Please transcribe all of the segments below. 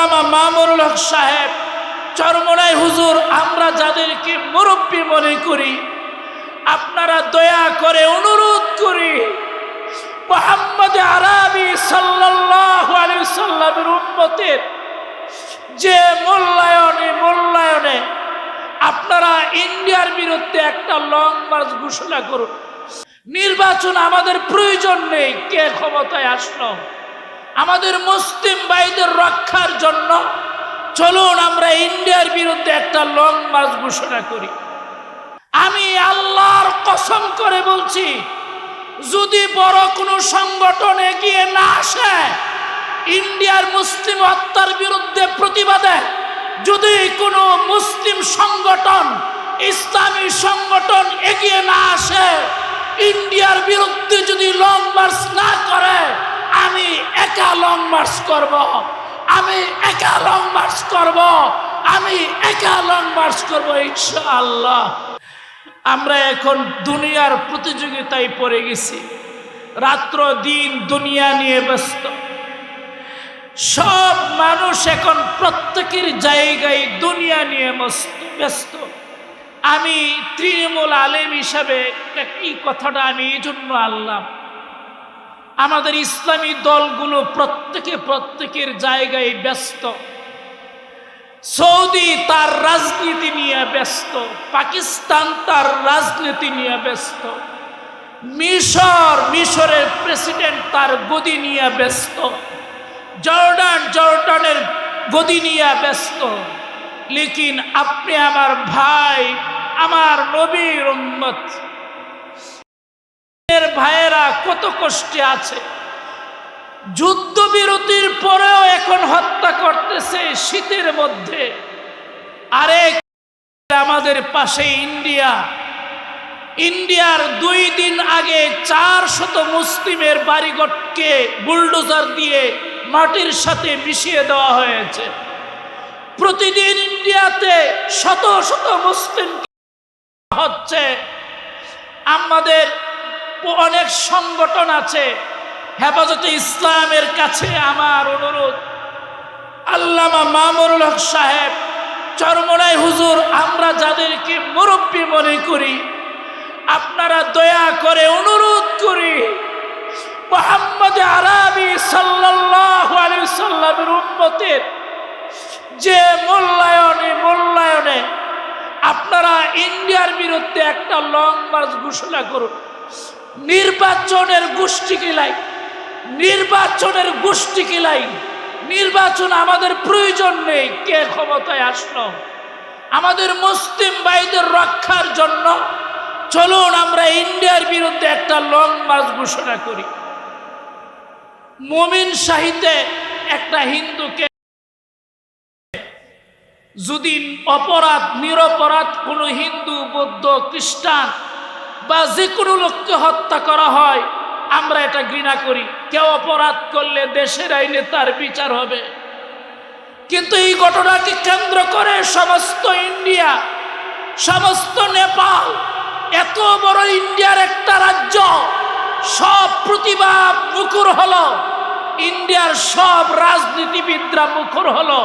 আল্লামা মামুনুল হক সাহেব চরমোনাই হুজুর, আমরা যাদেরকে মুরব্বী মনে করি, আপনারা দয়া করে অনুরোধ করি মুহাম্মদ আরবি সাল্লাল্লাহু আলাইহি সাল্লামের উম্মতের যে মূল্যায়নে আপনারা ইন্ডিয়ার বিরুদ্ধে একটা লং মার্চ ঘোষণা করুন। নির্বাচন আমাদের প্রয়োজন নেই, কে ক্ষমতায় আসলো, আমাদের মুসলিম ভাইদের রক্ষার জন্য চলুন আমরা ইন্ডিয়ার বিরুদ্ধে একটা লং মার্চ ঘোষণা করি। আমি আল্লাহর কসম করে বলছি, যদি বড় কোনো সংগঠন এগিয়ে না আসে ইন্ডিয়ার মুসলিম হত্যার বিরুদ্ধে প্রতিবাদে, যদি কোনো মুসলিম সংগঠন, ইসলামী সংগঠন এগিয়ে না আসে ইন্ডিয়ার বিরুদ্ধে, যদি লং মার্চ না করে, আমি একা লং মার্চ করব, আমি একা লং মার্চ করব, আমি একা লং মার্চ করব ইনশাআল্লাহ। আমরা এখন দুনিয়ার প্রতিযোগিতায় পড়ে গেছি, রাত্র দিন দুনিয়া নিয়ে ব্যস্ত। সব মানুষ এখন প্রত্যেকের জায়গায় দুনিয়া নিয়ে ব্যস্ত। আমি তৃণমূল আলেম হিসাবে এই কথাটা আমি এই জন্য আনলাম, আমাদের ইসলামী দলগুলো প্রত্যেকের জায়গায় ব্যস্ত। সৌদি তার রাজনীতি নিয়ে ব্যস্ত, পাকিস্তান তার রাজনীতি নিয়ে ব্যস্ত, মিশরের প্রেসিডেন্ট তার গদি নিয়ে ব্যস্ত, জর্ডানের গদি নিয়ে ব্যস্ত। লেকিন আপনি আমার ভাই, আমার নবীর উম্মত ভাইয়েরা কত কষ্টে আছে, যুদ্ধবিরতির পরেও এখন হত্যা করতেছে শীতের মধ্যে। আরেক আমাদের পাশে ইন্ডিয়ার 2 দিন আগে 400 মুসলিমের বাড়িঘরকে বুলডোজার দিয়ে মাটির সাথে মিশিয়ে দেওয়া হয়েছে। প্রতিদিন ইন্ডিয়াতে শত শত মুসলিম হচ্ছে। আমাদের অনেক সংগঠন আছে, হেফাজতে ইসলামের কাছে আমার অনুরোধ, আল্লামা মামুনুল হক সাহেব চরমোনাই হুজুর, আমরা যাদেরকে মুরব্বী মনে করি, আপনারা দয়া করে অনুরোধ করি মুহাম্মদ আরবি সাল্লাল্লাহু আলাইহি সাল্লামের উম্মতের যে মূল্যায়নে আপনারা ইন্ডিয়ার বিরুদ্ধে একটা লং মার্চ ঘোষণা করুন। নির্বাচনের গোষ্ঠী কিলাই, নির্বাচন আমাদের প্রয়োজন নেই, কে ক্ষমতায় আসলো, আমাদের মুসলিম ভাইদের রক্ষার জন্য চলুন আমরা ইন্ডিয়ার বিরুদ্ধে একটা লং মার্চ ঘোষণা করি। মুমিন শাহিতে একটা হিন্দুকে যদি নিরপরাধ কোনো হিন্দু, বৌদ্ধ, খ্রিস্টান বা যে কোনো লোককে হত্যা করা হয়, আমরা এটা ঘৃণা করি। কেউ অপরাধ করলে দেশের আইনে তার বিচার হবে। কিন্তু এই ঘটনাকে কেন্দ্র করে সমস্ত ইন্ডিয়া, সমস্ত নেপাল, এত বড় ইন্ডিয়ার একটা রাজ্য সব প্রতিবাদ মুখর হলো, ইন্ডিয়ার সব রাজনীতিবিদরা মুখর হলো।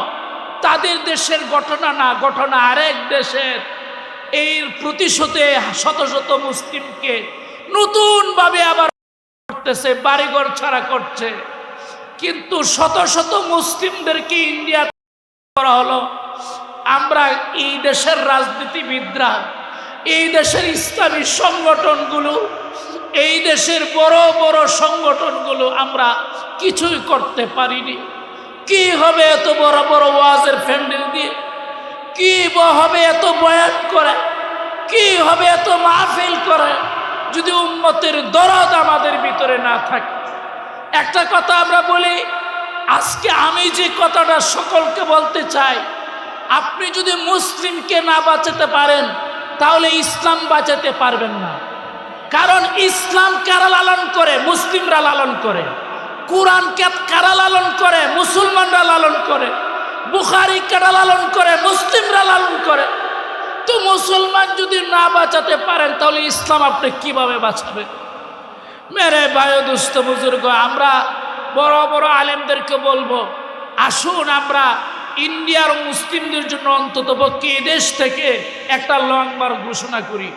তাদের দেশের ঘটনা না, ঘটনা আরেক দেশের। এর প্রতিশোধে শত শত মুসলিমকে নতুন ভাবে আবার করতেছে, বাড়িঘর ছাড়া করছে। কিন্তু শত শত মুসলিমদেরকে ইন্ডিয়া করা হলো। আমরা এই দেশের রাজনীতিবিদরা, এই দেশের ইসলামী সংগঠনগুলো, এই দেশের বড় বড় সংগঠনগুলো আমরা কিছুই করতে পারিনি। কি হবে এত বড় বড় ওয়াজের প্যান্ডেল দিয়ে? কি হবে এত বয়ান করে? কি হবে এত মাহফিল করে যদি উম্মতের দরদ আমাদের ভিতরে না থাকে? একটা কথা আমরা বলি, আজকে আমি যে কথাটা সকলকে বলতে চাই, আপনি যদি মুসলিমকে না বাঁচাতে পারেন তাহলে ইসলাম বাঁচাতে পারবেন না। কারণ ইসলাম কারা লালন করে? মুসলিমরা লালন করে। কোরআনকে কারা লালন করে? মুসলমানরা লালন করে। বুখারী কারা লালন করে? মুসলিমরা লালন করে। তো মুসলমান যদি না বাঁচাতে পারেন তাহলে ইসলাম আপনি কিভাবে বাঁচাবেন? মেরে ভাই, দুস্থ বুজুর্গ, আমরা বড় বড় আলেমদেরকে বলবো, আসুন আমরা ইন্ডিয়ার মুসলিমদের জন্য অন্তত পক্ষে দেশ থেকে একটা লং মার্চ ঘোষণা করি।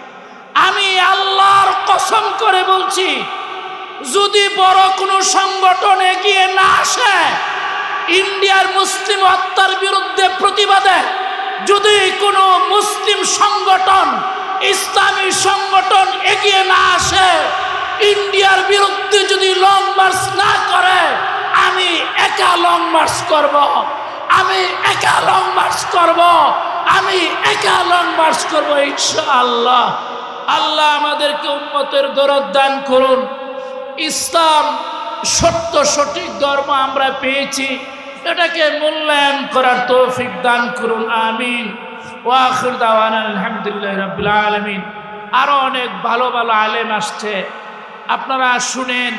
আমি আল্লাহর কসম করে বলছি, যদি বড় কোনো সংগঠন এগিয়ে না আসে ইন্ডিয়ার মুসলিম হত্যার বিরুদ্ধে প্রতিবাদে, যদি কোনো মুসলিম সংগঠন, ইসলামী সংগঠন এগিয়ে না আসে ইন্ডিয়ার বিরুদ্ধে, যদি লং মার্চ না করে, আমি একা লং মার্চ করব, আমি একা লং মার্চ করব, আমি একা লং মার্চ করব ইনশাআল্লাহ। আল্লাহ আমাদেরকে উম্মতের দরদ দান করুন। ইসলাম সত্য সঠিক ধর্ম আমরা পেয়েছি, এটাকে মূল্যায়ন করার তৌফিক দান করুন, আমিন। ওয়া আখির দাওয়ানা আলহামদুলিল্লাহি রাব্বিল আলামিন। আরো অনেক ভালো ভালো আলেম আসছে, আপনারা শুনেন।